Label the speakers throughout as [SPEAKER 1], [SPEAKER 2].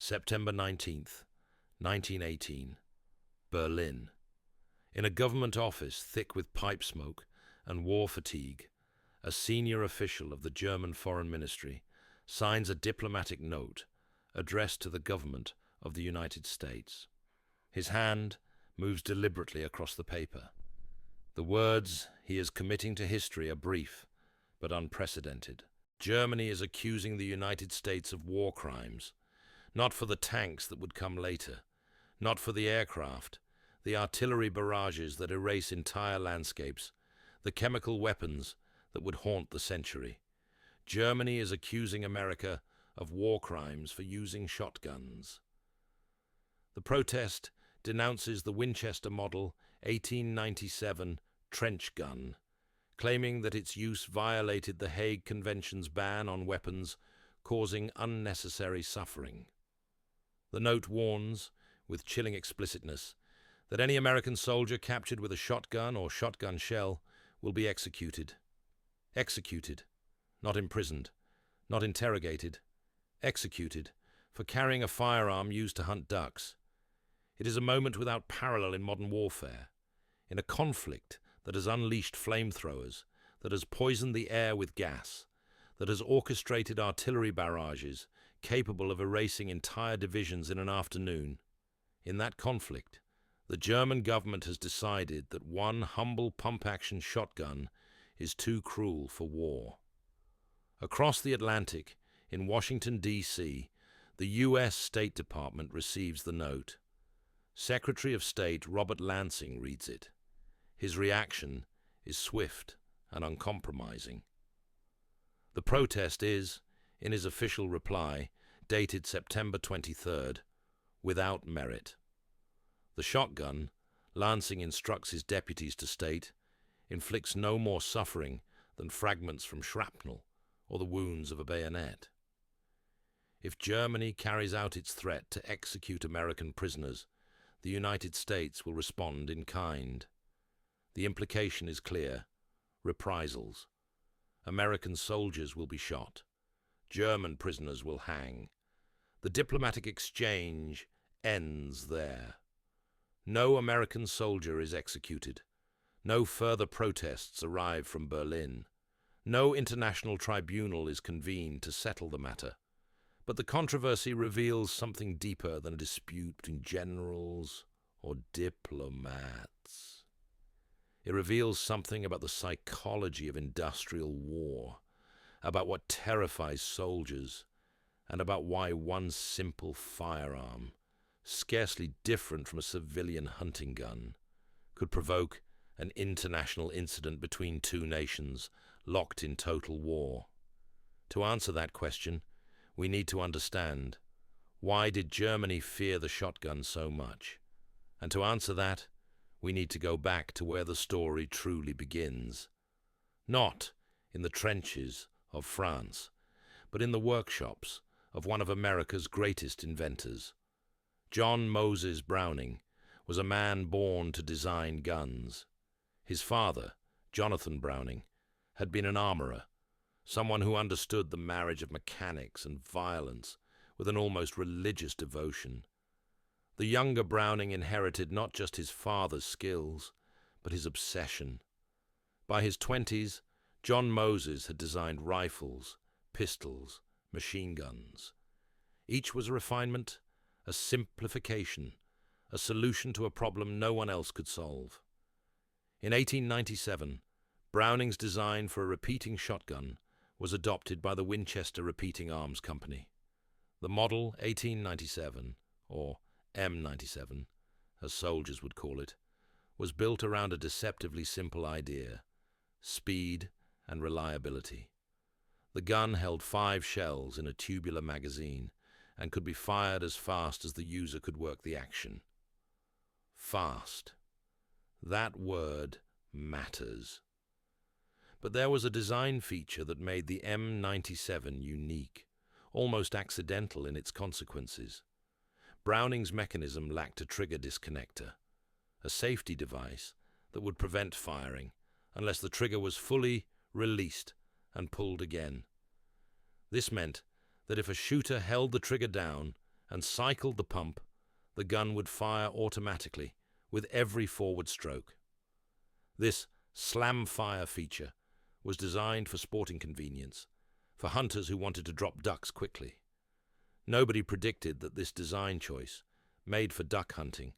[SPEAKER 1] September 19th, 1918, Berlin. In a government office thick with pipe smoke and war fatigue, a senior official of the German Foreign Ministry signs a diplomatic note addressed to the government of the United States. His hand moves deliberately across the paper. The words he is committing to history are brief but unprecedented. Germany is accusing the United States of war crimes, not for the tanks that would come later, not for the aircraft, the artillery barrages that erase entire landscapes, the chemical weapons that would haunt the century. Germany is accusing America of war crimes for using shotguns. The protest denounces the Winchester Model 1897 trench gun, claiming that its use violated the Hague Convention's ban on weapons, causing unnecessary suffering. The note warns, with chilling explicitness, that any American soldier captured with a shotgun or shotgun shell will be executed. Executed, not imprisoned, not interrogated. Executed for carrying a firearm used to hunt ducks. It is a moment without parallel in modern warfare, in a conflict that has unleashed flamethrowers, that has poisoned the air with gas, that has orchestrated artillery barrages capable of erasing entire divisions in an afternoon. In that conflict, the German government has decided that one humble pump-action shotgun is too cruel for war. Across the Atlantic, in Washington, D.C., the U.S. State Department receives the note. Secretary of State Robert Lansing reads it. His reaction is swift and uncompromising. The protest is, in his official reply, dated September 23rd, without merit. The shotgun, Lansing instructs his deputies to state, inflicts no more suffering than fragments from shrapnel or the wounds of a bayonet. If Germany carries out its threat to execute American prisoners, the United States will respond in kind. The implication is clear: reprisals. American soldiers will be shot. German prisoners will hang. The diplomatic exchange ends there. No American soldier is executed. No further protests arrive from Berlin. No international tribunal is convened to settle the matter. But the controversy reveals something deeper than a dispute between generals or diplomats. It reveals something about the psychology of industrial war, about what terrifies soldiers, and about why one simple firearm, scarcely different from a civilian hunting gun, could provoke an international incident between two nations locked in total war. To answer that question, we need to understand, why did Germany fear the shotgun so much? And to answer that, we need to go back to where the story truly begins. Not in the trenches of France, but in the workshops of one of America's greatest inventors. John Moses Browning was a man born to design guns. His father, Jonathan Browning, had been an armorer, someone who understood the marriage of mechanics and violence with an almost religious devotion. The younger Browning inherited not just his father's skills, but his obsession. By his 20s, John Moses had designed rifles, pistols, machine guns. Each was a refinement, a simplification, a solution to a problem no one else could solve. In 1897, Browning's design for a repeating shotgun was adopted by the Winchester Repeating Arms Company. The Model 1897, or M97, as soldiers would call it, was built around a deceptively simple idea: speed and reliability. The gun held 5 shells in a tubular magazine and could be fired as fast as the user could work the action. Fast. That word matters. But there was a design feature that made the M97 unique, almost accidental in its consequences. Browning's mechanism lacked a trigger disconnector, a safety device that would prevent firing unless the trigger was fully released and pulled again. This meant that if a shooter held the trigger down and cycled the pump, the gun would fire automatically with every forward stroke. This slam-fire feature was designed for sporting convenience, for hunters who wanted to drop ducks quickly. Nobody predicted that this design choice, made for duck hunting,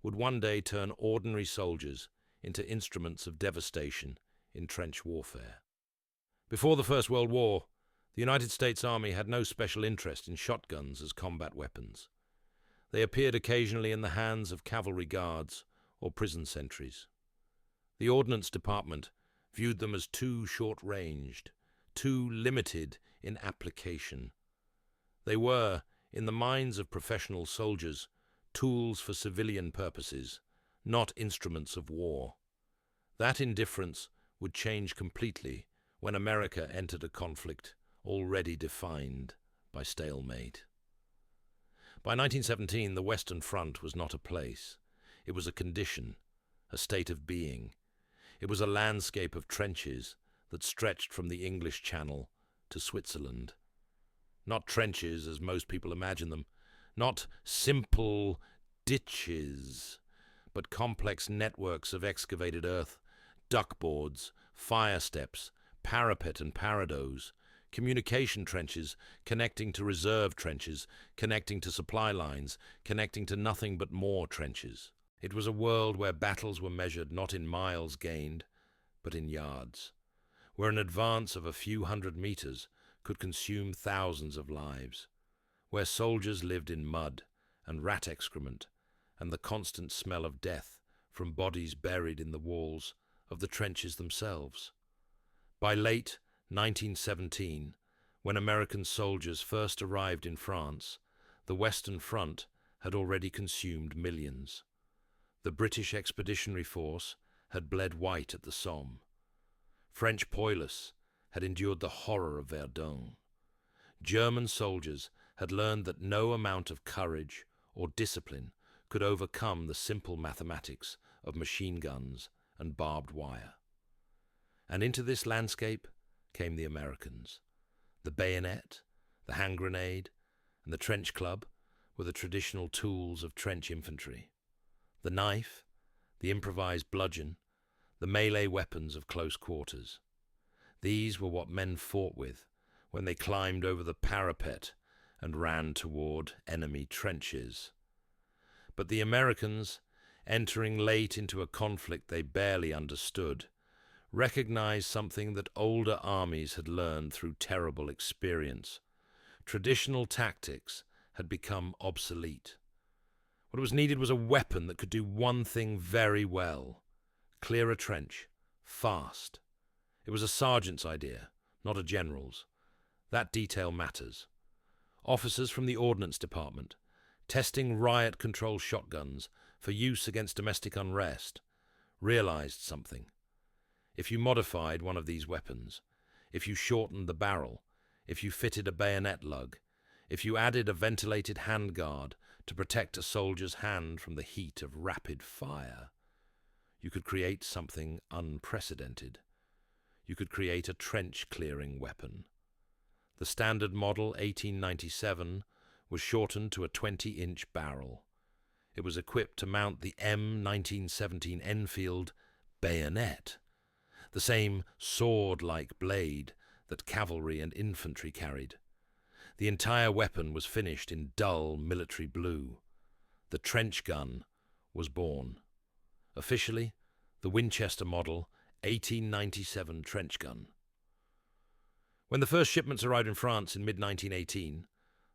[SPEAKER 1] would one day turn ordinary soldiers into instruments of devastation in trench warfare. Before the First World War, the United States Army had no special interest in shotguns as combat weapons. They appeared occasionally in the hands of cavalry guards or prison sentries. The Ordnance Department viewed them as too short-ranged, too limited in application. They were, in the minds of professional soldiers, tools for civilian purposes, not instruments of war. That indifference would change completely when America entered a conflict already defined by stalemate. By 1917, the Western Front was not a place. It was a condition, a state of being. It was a landscape of trenches that stretched from the English Channel to Switzerland. Not trenches as most people imagine them, not simple ditches, but complex networks of excavated earth, duckboards, fire steps, parapet and parados, communication trenches connecting to reserve trenches, connecting to supply lines, connecting to nothing but more trenches. It was a world where battles were measured not in miles gained, but in yards, where an advance of a few hundred meters could consume thousands of lives, where soldiers lived in mud and rat excrement and the constant smell of death from bodies buried in the walls of the trenches themselves. By late 1917, when American soldiers first arrived in France, the Western Front had already consumed millions. The British Expeditionary Force had bled white at the Somme. French poilus had endured the horror of Verdun. German soldiers had learned that no amount of courage or discipline could overcome the simple mathematics of machine guns and barbed wire. And into this landscape came the Americans. The bayonet, the hand grenade, and the trench club were the traditional tools of trench infantry. The knife, the improvised bludgeon, the melee weapons of close quarters. These were what men fought with when they climbed over the parapet and ran toward enemy trenches. But the Americans, entering late into a conflict they barely understood, recognized something that older armies had learned through terrible experience. Traditional tactics had become obsolete. What was needed was a weapon that could do one thing very well: clear a trench, fast. It was a sergeant's idea, not a general's. That detail matters. Officers from the Ordnance Department, testing riot-control shotguns for use against domestic unrest, realized something. If you modified one of these weapons, if you shortened the barrel, if you fitted a bayonet lug, if you added a ventilated handguard to protect a soldier's hand from the heat of rapid fire, you could create something unprecedented. You could create a trench-clearing weapon. The Standard Model 1897 was shortened to a 20-inch barrel. It was equipped to mount the M1917 Enfield bayonet, the same sword-like blade that cavalry and infantry carried. The entire weapon was finished in dull military blue. The trench gun was born. Officially, the Winchester Model 1897 trench gun. When the first shipments arrived in France in mid-1918,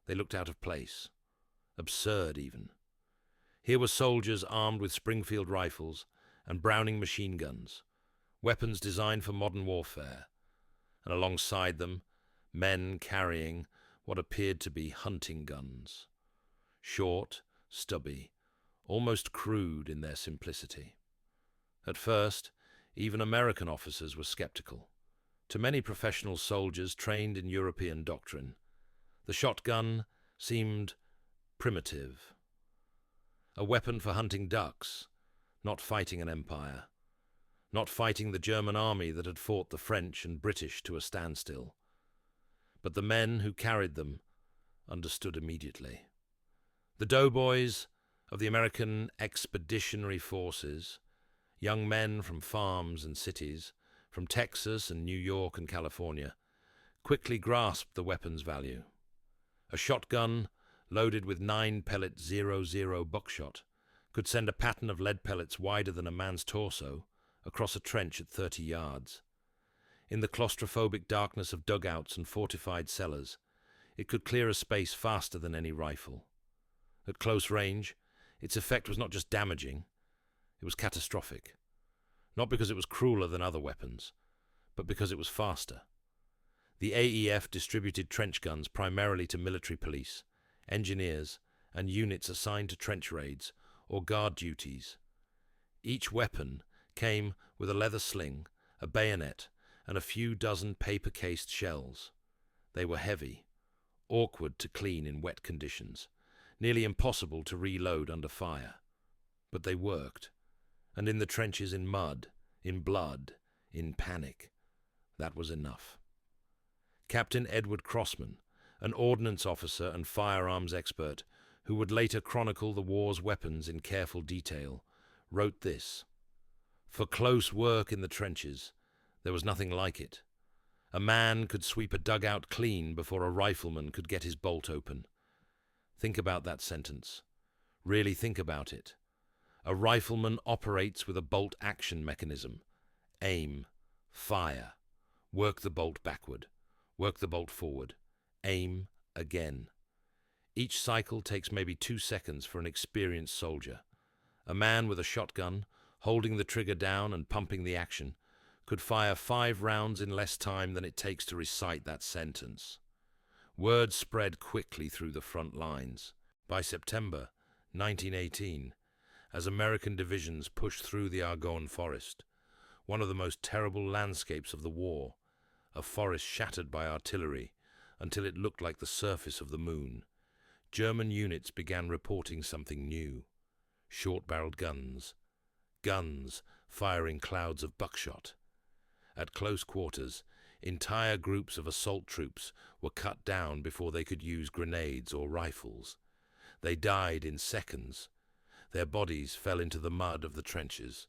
[SPEAKER 1] they looked out of place. Absurd, even. Here were soldiers armed with Springfield rifles and Browning machine guns, weapons designed for modern warfare, and alongside them, men carrying what appeared to be hunting guns. Short, stubby, almost crude in their simplicity. At first, even American officers were skeptical. To many professional soldiers trained in European doctrine, the shotgun seemed primitive. A weapon for hunting ducks, not fighting an empire, not fighting the German army that had fought the French and British to a standstill. But the men who carried them understood immediately. The doughboys of the American Expeditionary Forces, young men from farms and cities, from Texas and New York and California, quickly grasped the weapon's value. A shotgun loaded with 9-pellet .00 buckshot could send a pattern of lead pellets wider than a man's torso across a trench at 30 yards. In the claustrophobic darkness of dugouts and fortified cellars, it could clear a space faster than any rifle. At close range, its effect was not just damaging, it was catastrophic. Not because it was crueler than other weapons, but because it was faster. The AEF distributed trench guns primarily to military police, engineers, and units assigned to trench raids or guard duties. Each weapon came with a leather sling, a bayonet, and a few dozen paper-cased shells. They were heavy, awkward to clean in wet conditions, nearly impossible to reload under fire. But they worked, and in the trenches in mud, in blood, in panic, that was enough. Captain Edward Crossman, an ordnance officer and firearms expert who would later chronicle the war's weapons in careful detail, wrote this: "For close work in the trenches, there was nothing like it. A man could sweep a dugout clean before a rifleman could get his bolt open." Think about that sentence. Really think about it. A rifleman operates with a bolt action mechanism. Aim, fire, work the bolt backward, work the bolt forward, aim again. Each cycle takes maybe 2 seconds for an experienced soldier. A man with a shotgun, holding the trigger down and pumping the action, could fire 5 rounds in less time than it takes to recite that sentence. Word spread quickly through the front lines. By September 1918, as American divisions pushed through the Argonne forest, one of the most terrible landscapes of the war, a forest shattered by artillery until it looked like the surface of the moon, German units began reporting something new: short-barreled guns. Guns firing clouds of buckshot. At close quarters, entire groups of assault troops were cut down before they could use grenades or rifles. They died in seconds. Their bodies fell into the mud of the trenches.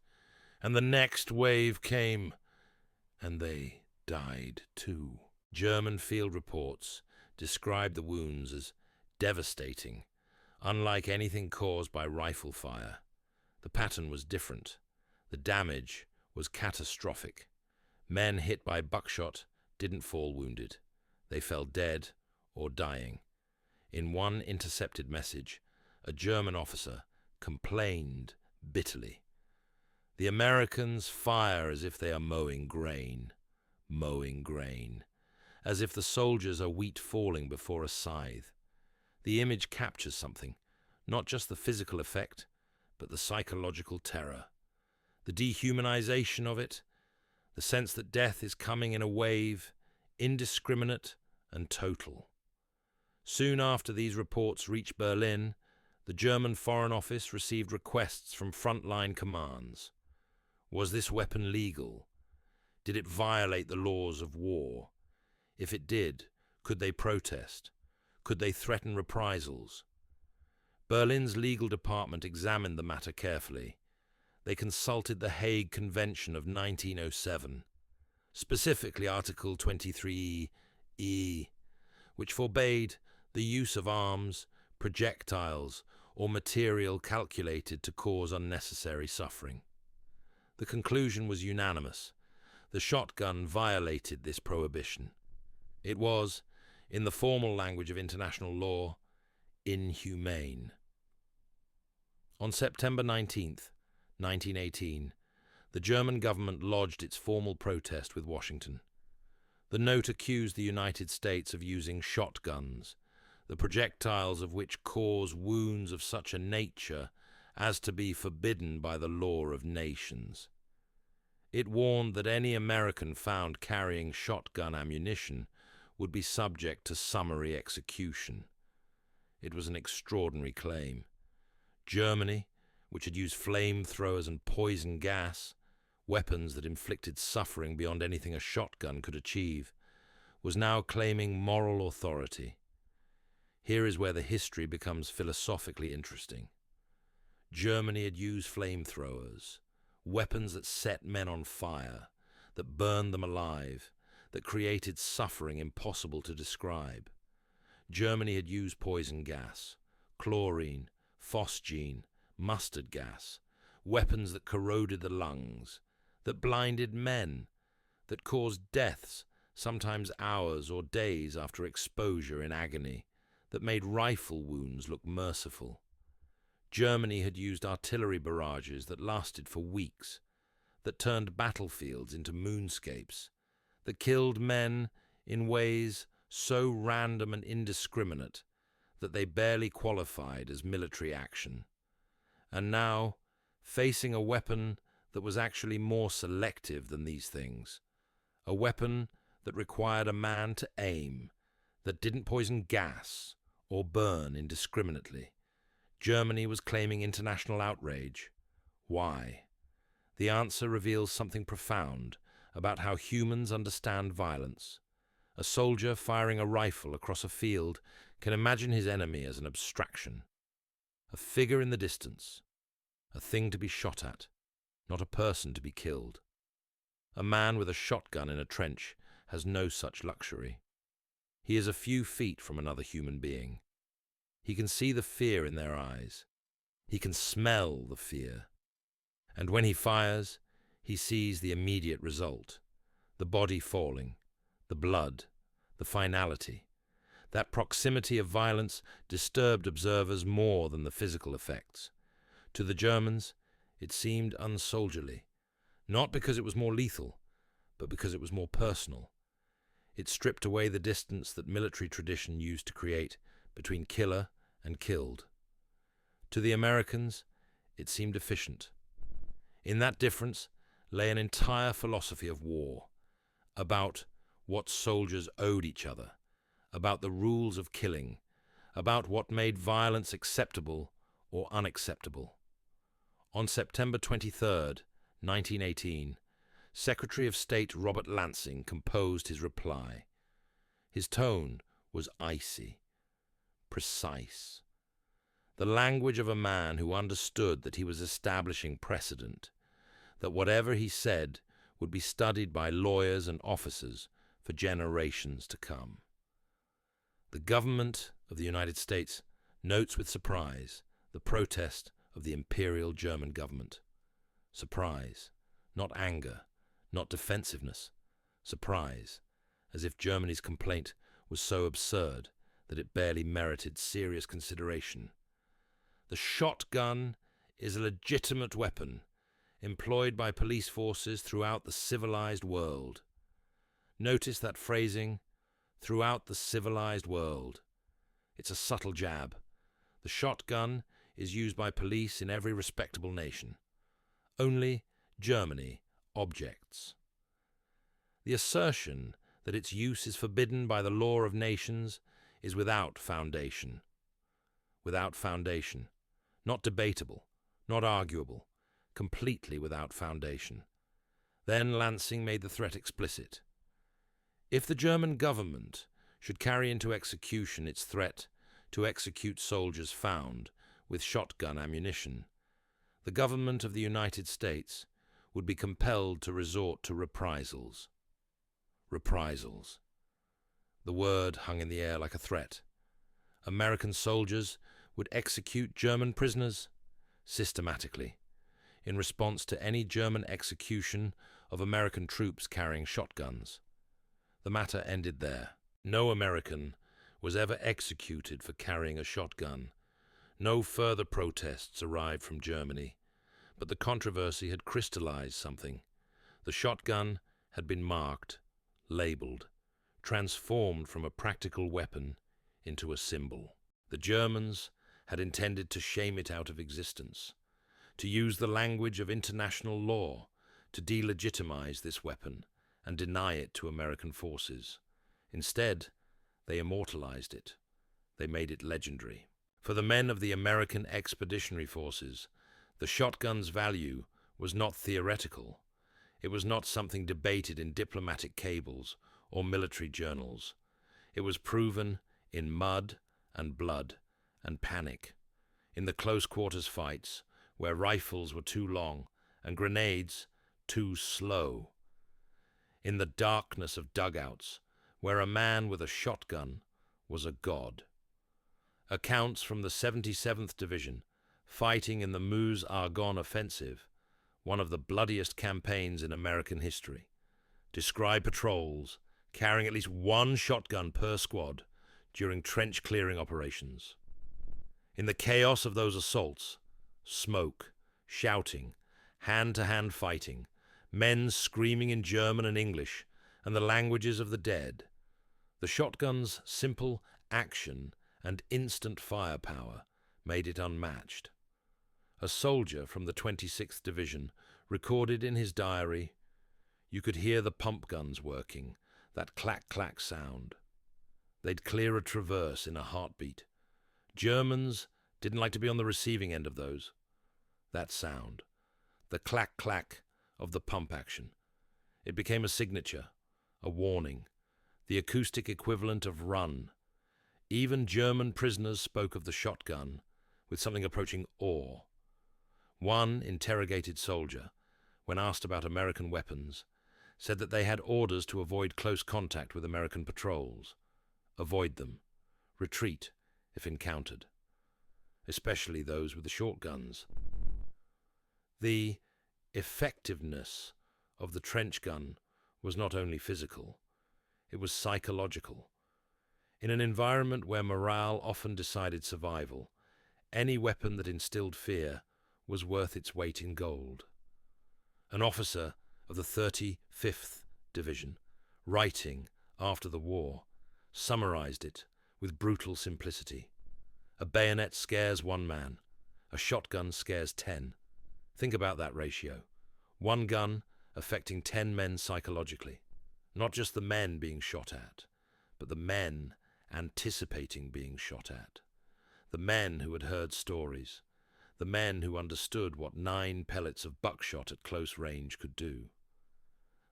[SPEAKER 1] And the next wave came, and they died too. German field reports described the wounds as devastating, unlike anything caused by rifle fire. The pattern was different. The damage was catastrophic. Men hit by buckshot didn't fall wounded. They fell dead or dying. In one intercepted message, a German officer complained bitterly. "The Americans fire as if they are mowing grain, as if the soldiers are wheat falling before a scythe." The image captures something, not just the physical effect, but the psychological terror, the dehumanization of it, the sense that death is coming in a wave, indiscriminate and total. Soon after these reports reached Berlin, the German Foreign Office received requests from frontline commands. Was this weapon legal? Did it violate the laws of war? If it did, could they protest? Could they threaten reprisals? Berlin's legal department examined the matter carefully. They consulted the Hague Convention of 1907, specifically Article 23E, which forbade the use of arms, projectiles, or material calculated to cause unnecessary suffering. The conclusion was unanimous. The shotgun violated this prohibition. It was, in the formal language of international law, inhumane. On September 19th, 1918, the German government lodged its formal protest with Washington. The note accused the United States of using shotguns, the projectiles of which cause wounds of such a nature as to be forbidden by the law of nations. It warned that any American found carrying shotgun ammunition would be subject to summary execution. It was an extraordinary claim. Germany, which had used flamethrowers and poison gas, weapons that inflicted suffering beyond anything a shotgun could achieve, was now claiming moral authority. Here is where the history becomes philosophically interesting. Germany had used flamethrowers, weapons that set men on fire, that burned them alive, that created suffering impossible to describe. Germany had used poison gas, chlorine, phosgene, mustard gas, weapons that corroded the lungs, that blinded men, that caused deaths, sometimes hours or days after exposure in agony, that made rifle wounds look merciful. Germany had used artillery barrages that lasted for weeks, that turned battlefields into moonscapes, that killed men in ways so random and indiscriminate that they barely qualified as military action. And now, facing a weapon that was actually more selective than these things, a weapon that required a man to aim, that didn't poison gas or burn indiscriminately, Germany was claiming international outrage. Why? The answer reveals something profound about how humans understand violence. A soldier firing a rifle across a field can imagine his enemy as an abstraction, a figure in the distance, a thing to be shot at, not a person to be killed. A man with a shotgun in a trench has no such luxury. He is a few feet from another human being. He can see the fear in their eyes. He can smell the fear. And when he fires, he sees the immediate result, the body falling, the blood, the finality. That proximity of violence disturbed observers more than the physical effects. To the Germans, it seemed unsoldierly, not because it was more lethal, but because it was more personal. It stripped away the distance that military tradition used to create between killer and killed. To the Americans, it seemed efficient. In that difference lay an entire philosophy of war, about what soldiers owed each other, about the rules of killing, about what made violence acceptable or unacceptable. On September 23rd, 1918, Secretary of State Robert Lansing composed his reply. His tone was icy, precise, the language of a man who understood that he was establishing precedent, that whatever he said would be studied by lawyers and officers for generations to come. The government of the United States notes with surprise the protest of the Imperial German government. Surprise, not anger, not defensiveness, surprise, as if Germany's complaint was so absurd that it barely merited serious consideration. The shotgun is a legitimate weapon employed by police forces throughout the civilized world. Notice that phrasing, throughout the civilized world. It's a subtle jab. The shotgun is used by police in every respectable nation. Only Germany objects. The assertion that its use is forbidden by the law of nations is without foundation. Without foundation. Not debatable, not arguable, completely without foundation. Then Lansing made the threat explicit. If the German government should carry into execution its threat to execute soldiers found with shotgun ammunition, the government of the United States would be compelled to resort to reprisals. Reprisals. The word hung in the air like a threat. American soldiers would execute German prisoners systematically in response to any German execution of American troops carrying shotguns. The matter ended there. No American was ever executed for carrying a shotgun. No further protests arrived from Germany, but the controversy had crystallized something. The shotgun had been marked, labeled, transformed from a practical weapon into a symbol. The Germans had intended to shame it out of existence, to use the language of international law to delegitimize this weapon and deny it to American forces. Instead, they immortalized it. They made it legendary. For the men of the American Expeditionary Forces, the shotgun's value was not theoretical. It was not something debated in diplomatic cables or military journals. It was proven in mud and blood and panic. In the close quarters fights, where rifles were too long and grenades too slow. In the darkness of dugouts, where a man with a shotgun was a god. Accounts from the 77th Division, fighting in the Meuse-Argonne offensive, one of the bloodiest campaigns in American history, describe patrols carrying at least one shotgun per squad during trench-clearing operations. In the chaos of those assaults, smoke, shouting, hand-to-hand fighting, men screaming in German and English and the languages of the dead, the shotgun's simple action and instant firepower made it unmatched. A soldier from the 26th Division recorded in his diary, "You could hear the pump guns working, that clack-clack sound. They'd clear a traverse in a heartbeat. Germans didn't like to be on the receiving end of those. That sound, the clack-clack of the pump action. It became a signature, a warning, the acoustic equivalent of run. Even German prisoners spoke of the shotgun with something approaching awe. One interrogated soldier, when asked about American weapons, said that they had orders to avoid close contact with American patrols, avoid them, retreat if encountered, especially those with the short guns. The effectiveness of the trench gun was not only physical, it was psychological. In an environment where morale often decided survival, any weapon that instilled fear was worth its weight in gold. An officer of the 35th Division, writing after the war, summarized it with brutal simplicity. A bayonet scares one man, a shotgun scares 10. Think about that ratio. One gun affecting 10 men psychologically. Not just the men being shot at, but the men anticipating being shot at. The men who had heard stories. The men who understood what 9 pellets of buckshot at close range could do.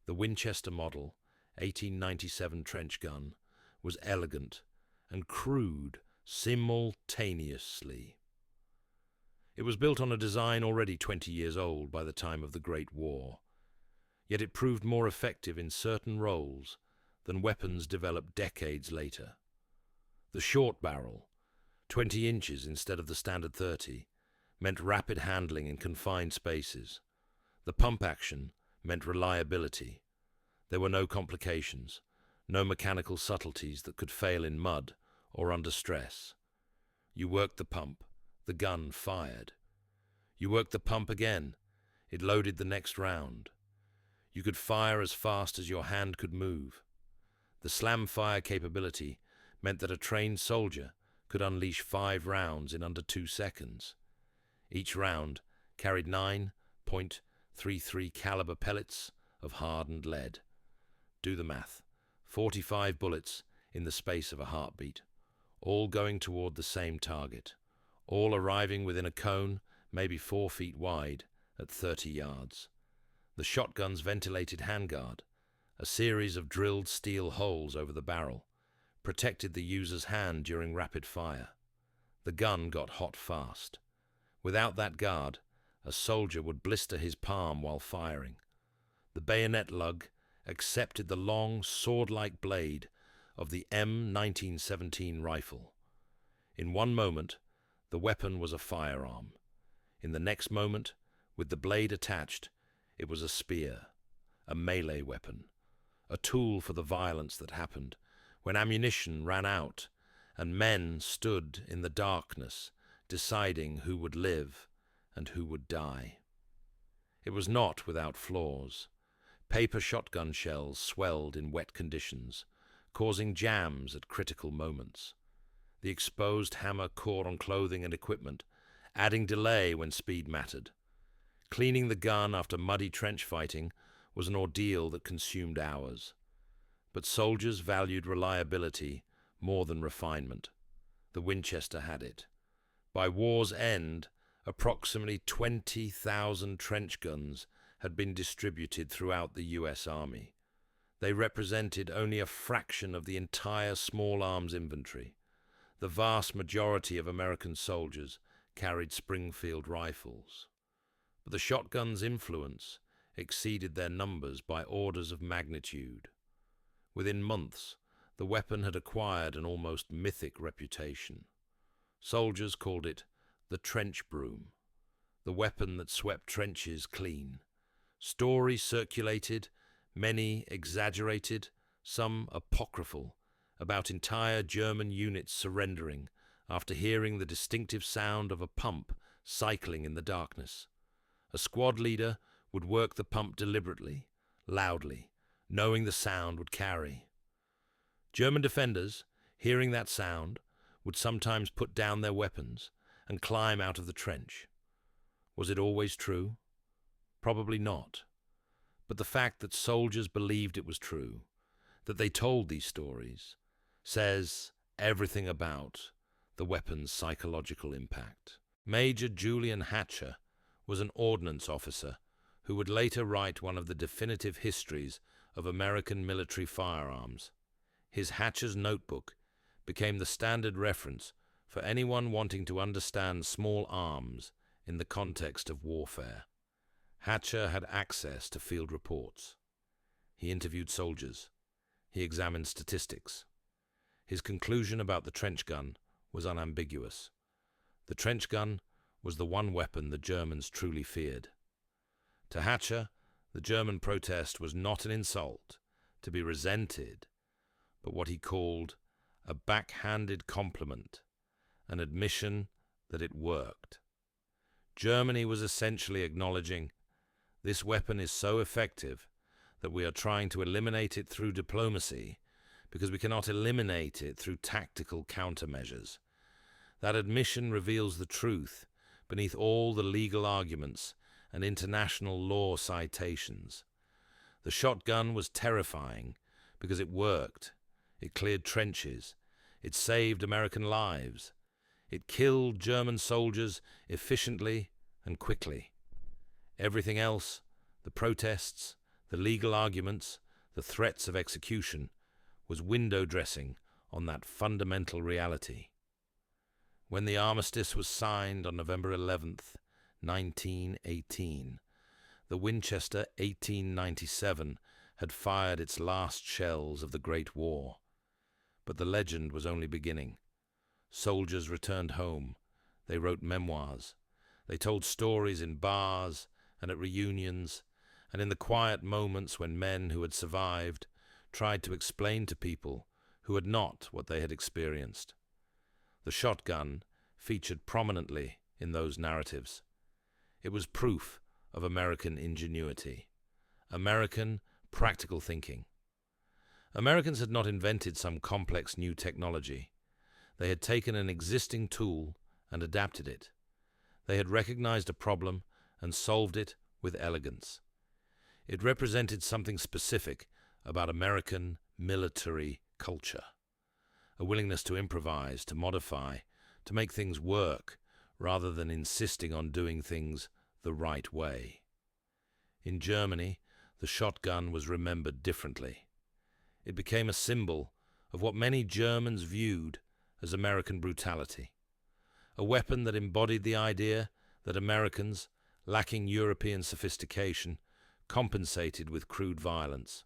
[SPEAKER 1] The Winchester Model 1897 trench gun was elegant and crude simultaneously. It was built on a design already 20 years old by the time of the Great War, yet it proved more effective in certain roles than weapons developed decades later. The short barrel, 20 inches instead of the standard 30, meant rapid handling in confined spaces. The pump action meant reliability. There were no complications, no mechanical subtleties that could fail in mud or under stress. You worked the pump, the gun fired. You worked the pump again, it loaded the next round. You could fire as fast as your hand could move. The slam fire capability meant that a trained soldier could unleash 5 rounds in under 2 seconds. Each round carried 9.33 caliber pellets of hardened lead. Do the math. 45 bullets in the space of a heartbeat, all going toward the same target, all arriving within a cone maybe 4 feet wide at 30 yards. The shotgun's ventilated handguard, a series of drilled steel holes over the barrel, protected the user's hand during rapid fire. The gun got hot fast. Without that guard, a soldier would blister his palm while firing. The bayonet lug accepted the long, sword-like blade of the M1917 rifle. In one moment, the weapon was a firearm. In the next moment, with the blade attached, it was a spear, a melee weapon, a tool for the violence that happened when ammunition ran out and men stood in the darkness deciding who would live and who would die. It was not without flaws. Paper shotgun shells swelled in wet conditions, causing jams at critical moments. The exposed hammer caught on clothing and equipment, adding delay when speed mattered. Cleaning the gun after muddy trench fighting was an ordeal that consumed hours. But soldiers valued reliability more than refinement. The Winchester had it. By war's end, approximately 20,000 trench guns had been distributed throughout the U.S. Army. They represented only a fraction of the entire small arms inventory. The vast majority of American soldiers carried Springfield rifles, but the shotgun's influence exceeded their numbers by orders of magnitude. Within months, the weapon had acquired an almost mythic reputation. Soldiers called it the trench broom, the weapon that swept trenches clean. Stories circulated, many exaggerated, some apocryphal, about entire German units surrendering after hearing the distinctive sound of a pump cycling in the darkness. A squad leader would work the pump deliberately, loudly, knowing the sound would carry. German defenders, hearing that sound, would sometimes put down their weapons and climb out of the trench. Was it always true? Probably not. But the fact that soldiers believed it was true, that they told these stories, says everything about the weapon's psychological impact. Major Julian Hatcher was an ordnance officer who would later write one of the definitive histories of American military firearms. His Hatcher's Notebook became the standard reference for anyone wanting to understand small arms in the context of warfare. Hatcher had access to field reports. He interviewed soldiers. He examined statistics. His conclusion about the trench gun was unambiguous. The trench gun was the one weapon the Germans truly feared. To Hatcher, the German protest was not an insult to be resented, but what he called a backhanded compliment, an admission that it worked. Germany was essentially acknowledging, this weapon is so effective that we are trying to eliminate it through diplomacy because we cannot eliminate it through tactical countermeasures. That admission reveals the truth beneath all the legal arguments and international law citations. The shotgun was terrifying because it worked. It cleared trenches. It saved American lives. It killed German soldiers efficiently and quickly. Everything else, the protests, the legal arguments, the threats of execution, was window dressing on that fundamental reality. When the armistice was signed on November 11th, 1918, the Winchester 1897 had fired its last shells of the Great War. But the legend was only beginning. Soldiers returned home. They wrote memoirs. They told stories in bars and at reunions, and in the quiet moments when men who had survived tried to explain to people who had not what they had experienced. The shotgun featured prominently in those narratives. It was proof of American ingenuity, American practical thinking. Americans had not invented some complex new technology. They had taken an existing tool and adapted it. They had recognized a problem and solved it with elegance. It represented something specific about American military culture, a willingness to improvise, to modify, to make things work, rather than insisting on doing things the right way. In Germany, the shotgun was remembered differently. It became a symbol of what many Germans viewed as American brutality, a weapon that embodied the idea that Americans, lacking European sophistication, compensated with crude violence.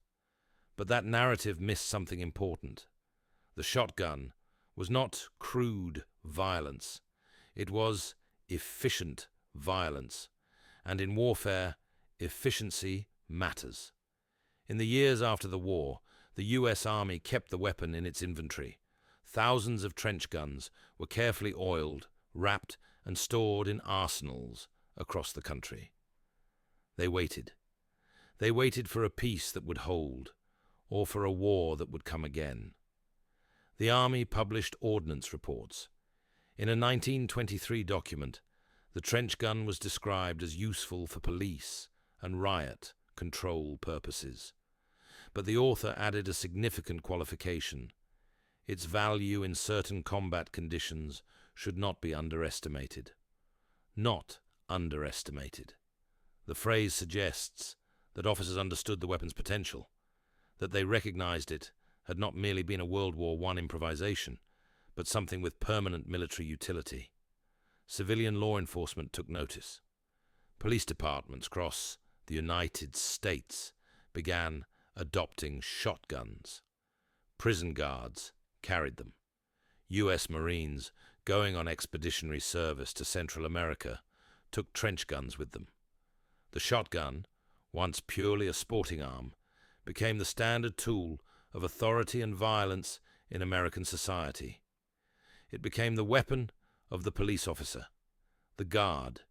[SPEAKER 1] But that narrative missed something important. The shotgun was not crude violence. It was efficient violence. And in warfare, efficiency matters. In the years after the war, the U.S. Army kept the weapon in its inventory. Thousands of trench guns were carefully oiled, wrapped, and stored in arsenals across the country. They waited. They waited for a peace that would hold, or for a war that would come again. The Army published ordnance reports. In a 1923 document, the trench gun was described as useful for police and riot control purposes. But the author added a significant qualification. Its value in certain combat conditions should not be underestimated. Not underestimated. The phrase suggests that officers understood the weapon's potential, that they recognized it had not merely been a World War I improvisation, but something with permanent military utility. Civilian law enforcement took notice. Police departments across the United States began adopting shotguns. Prison guards carried them. U.S. Marines going on expeditionary service to Central America took trench guns with them. The shotgun, once purely a sporting arm, became the standard tool of authority and violence in American society. It became the weapon of the police officer, the guard,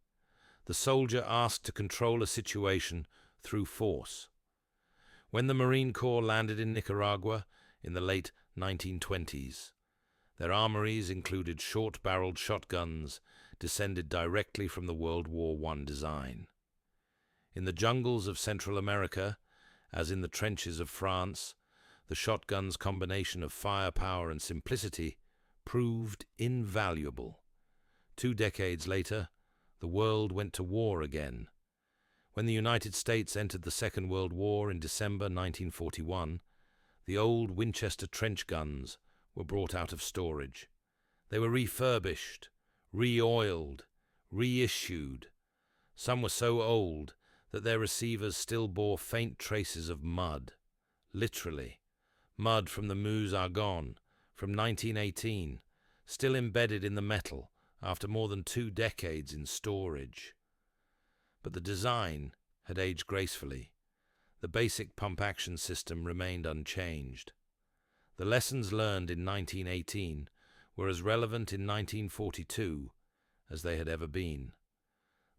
[SPEAKER 1] the soldier asked to control a situation through force. When the Marine Corps landed in Nicaragua in the late 1920s, their armories included short-barreled shotguns descended directly from the World War I design. In the jungles of Central America, as in the trenches of France, the shotgun's combination of firepower and simplicity proved invaluable. 2 decades later, the world went to war again. When the United States entered the Second World War in December 1941, the old Winchester trench guns were brought out of storage. They were refurbished, re-oiled, reissued. Some were so old that their receivers still bore faint traces of mud. Literally, mud from the Meuse-Argonne from 1918, still embedded in the metal after more than 2 decades in storage. But the design had aged gracefully. The basic pump-action system remained unchanged. The lessons learned in 1918 were as relevant in 1942 as they had ever been.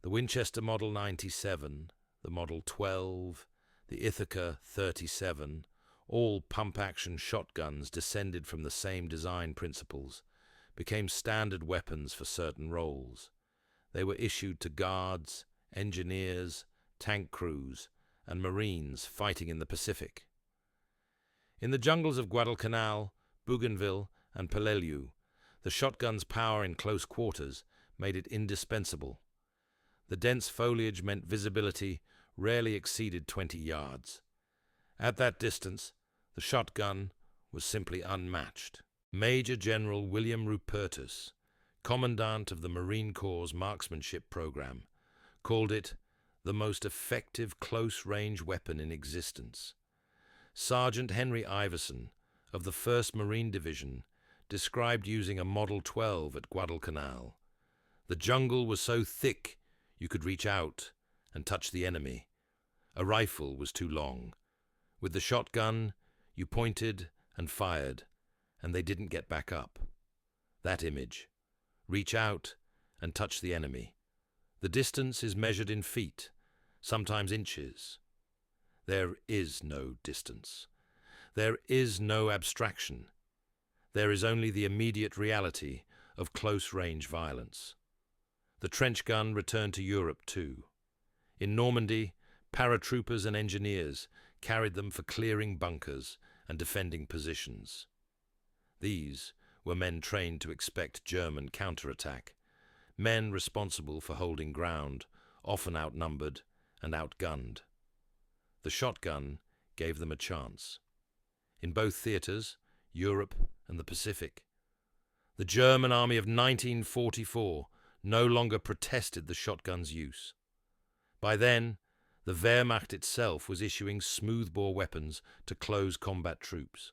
[SPEAKER 1] The Winchester Model 97, the Model 12, the Ithaca 37, all pump-action shotguns descended from the same design principles, became standard weapons for certain roles. They were issued to guards, engineers, tank crews, and Marines fighting in the Pacific. In the jungles of Guadalcanal, Bougainville, and Peleliu, the shotgun's power in close quarters made it indispensable. The dense foliage meant visibility rarely exceeded 20 yards. At that distance, the shotgun was simply unmatched. Major General William Rupertus, Commandant of the Marine Corps' marksmanship program, called it the most effective close-range weapon in existence. Sergeant Henry Iverson of the 1st Marine Division described using a Model 12 at Guadalcanal. The jungle was so thick you could reach out and touch the enemy. A rifle was too long. With the shotgun, you pointed and fired, and they didn't get back up. That image. Reach out and touch the enemy. The distance is measured in feet, sometimes inches. There is no distance. There is no abstraction. There is only the immediate reality of close-range violence. The trench gun returned to Europe too. In Normandy, paratroopers and engineers carried them for clearing bunkers and defending positions. These were men trained to expect German counterattack, men responsible for holding ground, often outnumbered and outgunned. The shotgun gave them a chance. In both theaters, Europe and the Pacific, the German army of 1944 no longer protested the shotgun's use. By then, the Wehrmacht itself was issuing smoothbore weapons to close combat troops.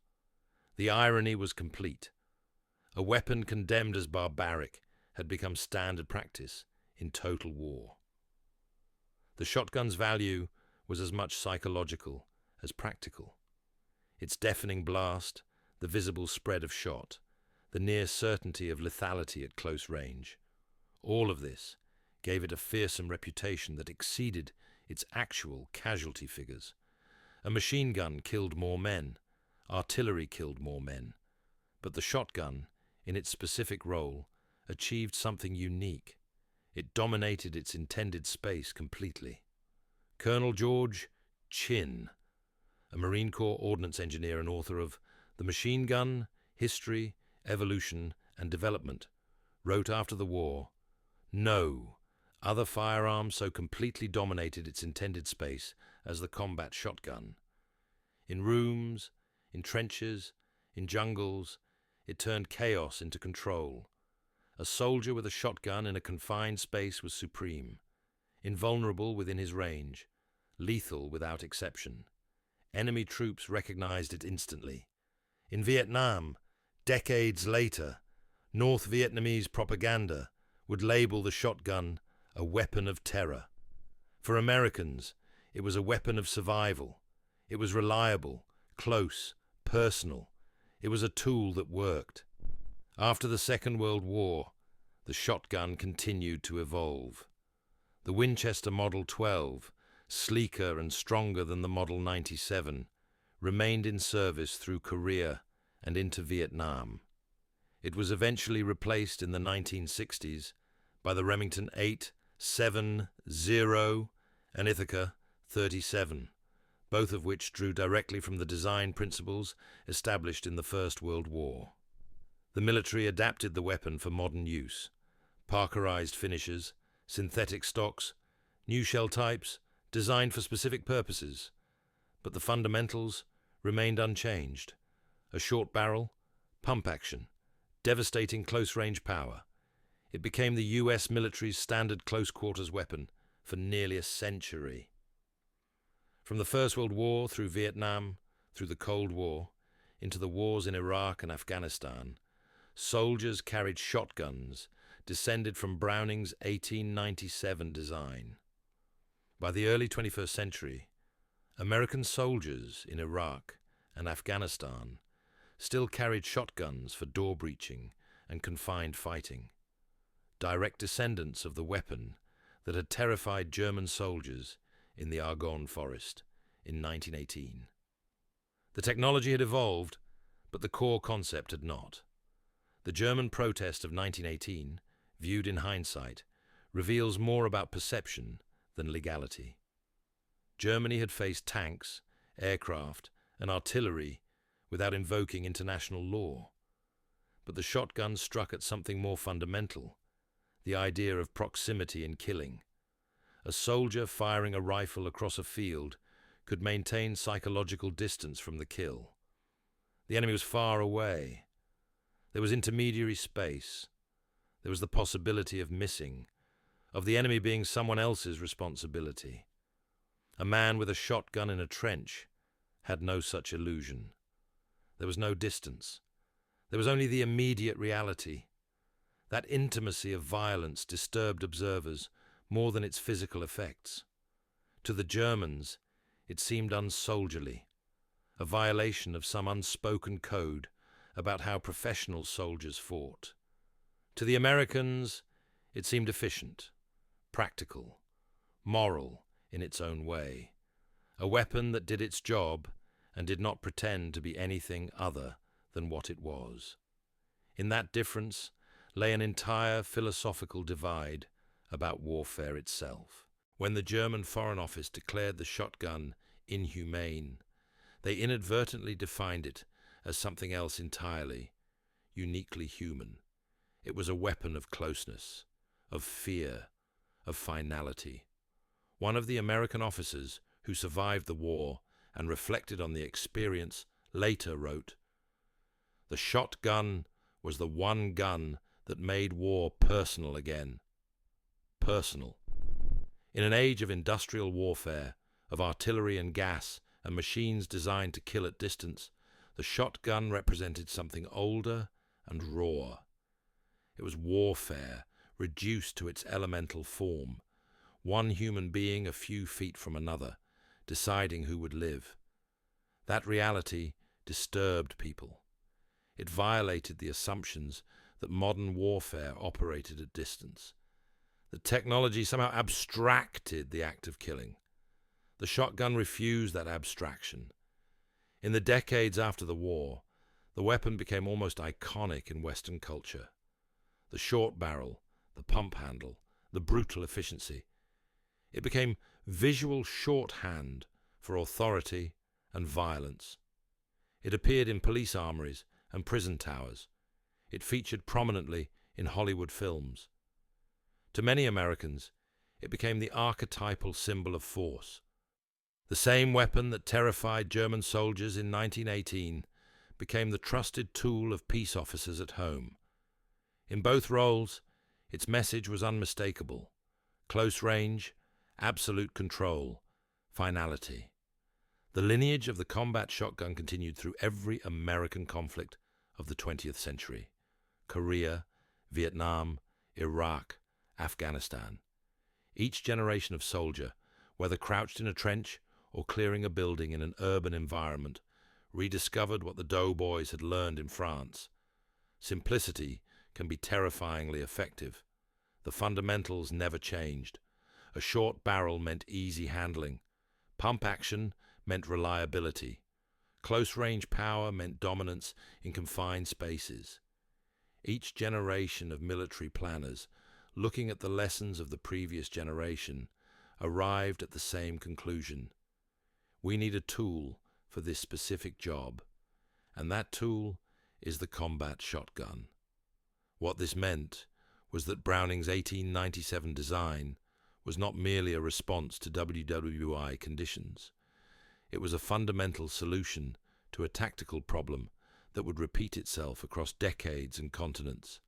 [SPEAKER 1] The irony was complete. A weapon condemned as barbaric had become standard practice in total war. The shotgun's value was as much psychological as practical. Its deafening blast, the visible spread of shot, the near certainty of lethality at close range, all of this gave it a fearsome reputation that exceeded its actual casualty figures. A machine gun killed more men, artillery killed more men, but the shotgun, in its specific role, achieved something unique. It dominated its intended space completely. Colonel George Chin, a Marine Corps ordnance engineer and author of The Machine Gun, History, Evolution, and Development, wrote after the war, "No other firearm so completely dominated its intended space as the combat shotgun. In rooms, in trenches, in jungles, it turned chaos into control. A soldier with a shotgun in a confined space was supreme, invulnerable within his range, lethal without exception. Enemy troops recognized it instantly. In Vietnam, decades later, North Vietnamese propaganda would label the shotgun a weapon of terror. For Americans, it was a weapon of survival. It was reliable, close, personal. It was a tool that worked. After the Second World War, the shotgun continued to evolve. The Winchester Model 12, sleeker and stronger than the Model 97, remained in service through Korea and into Vietnam. It was eventually replaced in the 1960s by the Remington 8.7.0 and Ithaca 37, both of which drew directly from the design principles established in the First World War. The military adapted the weapon for modern use. Parkerized finishes, synthetic stocks, new shell types, designed for specific purposes. But the fundamentals remained unchanged. A short barrel, pump action, devastating close-range power. It became the US military's standard close-quarters weapon for nearly a century. From the First World War through Vietnam, through the Cold War, into the wars in Iraq and Afghanistan, soldiers carried shotguns descended from Browning's 1897 design. By the early 21st century, American soldiers in Iraq and Afghanistan still carried shotguns for door breaching and confined fighting, direct descendants of the weapon that had terrified German soldiers in the Argonne forest in 1918. The technology had evolved, but the core concept had not. The German protest of 1918, viewed in hindsight, reveals more about perception than legality. Germany had faced tanks, aircraft, and artillery without invoking international law. But the shotgun struck at something more fundamental, the idea of proximity in killing. A soldier firing a rifle across a field could maintain psychological distance from the kill. The enemy was far away. There was intermediary space. There was the possibility of missing, of the enemy being someone else's responsibility. A man with a shotgun in a trench had no such illusion. There was no distance. There was only the immediate reality. That intimacy of violence disturbed observers more than its physical effects. To the Germans, it seemed unsoldierly, a violation of some unspoken code about how professional soldiers fought. To the Americans, it seemed efficient, practical, moral in its own way, a weapon that did its job and did not pretend to be anything other than what it was. In that difference lay an entire philosophical divide about warfare itself. When the German Foreign Office declared the shotgun inhumane, they inadvertently defined it as something else entirely, uniquely human. It was a weapon of closeness, of fear, of finality. One of the American officers who survived the war and reflected on the experience later wrote, "The shotgun was the one gun that made war personal again." Personal. In an age of industrial warfare, of artillery and gas and machines designed to kill at distance, the shotgun represented something older and raw. It was warfare reduced to its elemental form, one human being a few feet from another, deciding who would live. That reality disturbed people. It violated the assumptions that modern warfare operated at distance. The technology somehow abstracted the act of killing. The shotgun refused that abstraction. In the decades after the war, the weapon became almost iconic in Western culture. The short barrel, the pump handle, the brutal efficiency. It became visual shorthand for authority and violence. It appeared in police armories and prison towers. It featured prominently in Hollywood films. To many Americans, it became the archetypal symbol of force. The same weapon that terrified German soldiers in 1918 became the trusted tool of peace officers at home. In both roles, its message was unmistakable: close range, absolute control, finality. The lineage of the combat shotgun continued through every American conflict of the 20th century: Korea, Vietnam, Iraq, Afghanistan. Each generation of soldier, whether crouched in a trench or clearing a building in an urban environment, rediscovered what the doughboys had learned in France. Simplicity can be terrifyingly effective. The fundamentals never changed. A short barrel meant easy handling. Pump action meant reliability. Close-range power meant dominance in confined spaces. Each generation of military planners, looking at the lessons of the previous generation, arrived at the same conclusion: we need a tool for this specific job, and that tool is the combat shotgun. What this meant was that Browning's 1897 design was not merely a response to WWI conditions. It was a fundamental solution to a tactical problem that would repeat itself across decades and continents.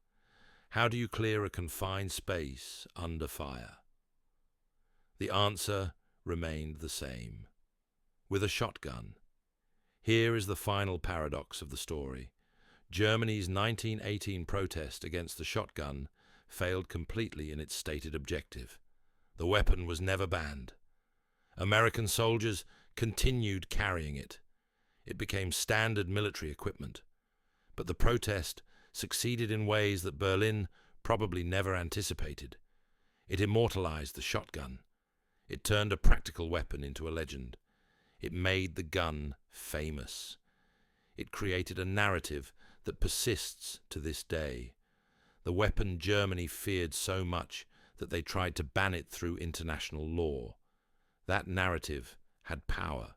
[SPEAKER 1] How do you clear a confined space under fire? The answer remained the same: with a shotgun. Here is the final paradox of the story. Germany's 1918 protest against the shotgun failed completely in its stated objective. The weapon was never banned. American soldiers continued carrying it. It became standard military equipment. But the protest succeeded in ways that Berlin probably never anticipated. It immortalized the shotgun. It turned a practical weapon into a legend. It made the gun famous. It created a narrative that persists to this day. The weapon Germany feared so much that they tried to ban it through international law. That narrative had power.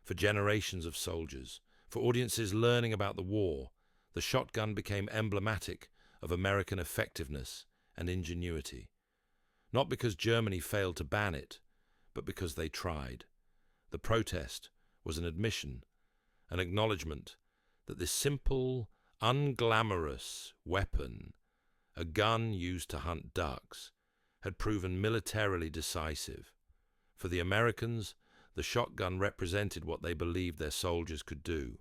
[SPEAKER 1] For generations of soldiers, for audiences learning about the war, the shotgun became emblematic of American effectiveness and ingenuity. Not because Germany failed to ban it, but because they tried. The protest was an admission, an acknowledgement that this simple, unglamorous weapon, a gun used to hunt ducks, had proven militarily decisive. For the Americans, the shotgun represented what they believed their soldiers could do: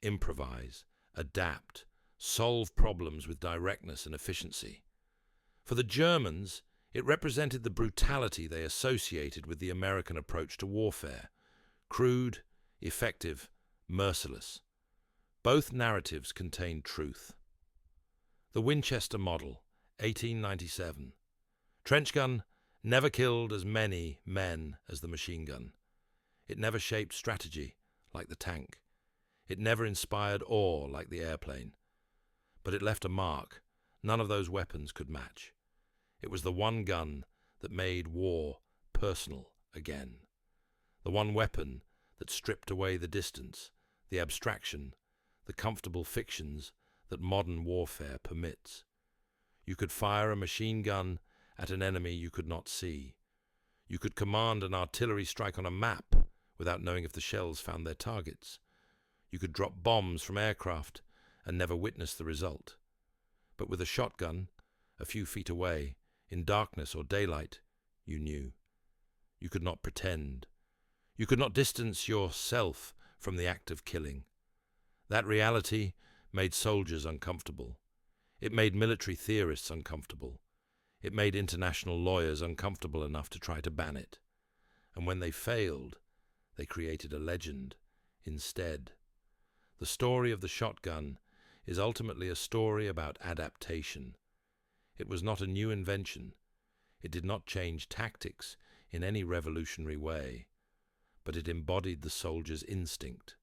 [SPEAKER 1] improvise, adapt, solve problems with directness and efficiency. For the Germans, it represented the brutality they associated with the American approach to warfare: crude, effective, merciless. Both narratives contained truth. The Winchester Model, 1897. Trench gun never killed as many men as the machine gun. It never shaped strategy like the tank. It never inspired awe like the airplane. But it left a mark none of those weapons could match. It was the one gun that made war personal again. The one weapon that stripped away the distance, the abstraction, the comfortable fictions that modern warfare permits. You could fire a machine gun at an enemy you could not see. You could command an artillery strike on a map without knowing if the shells found their targets. You could drop bombs from aircraft and never witness the result. But with a shotgun, a few feet away, in darkness or daylight, you knew. You could not pretend. You could not distance yourself from the act of killing. That reality made soldiers uncomfortable. It made military theorists uncomfortable. It made international lawyers uncomfortable enough to try to ban it. And when they failed, they created a legend instead. The story of the shotgun is ultimately a story about adaptation. It was not a new invention. It did not change tactics in any revolutionary way, but it embodied the soldier's instinct.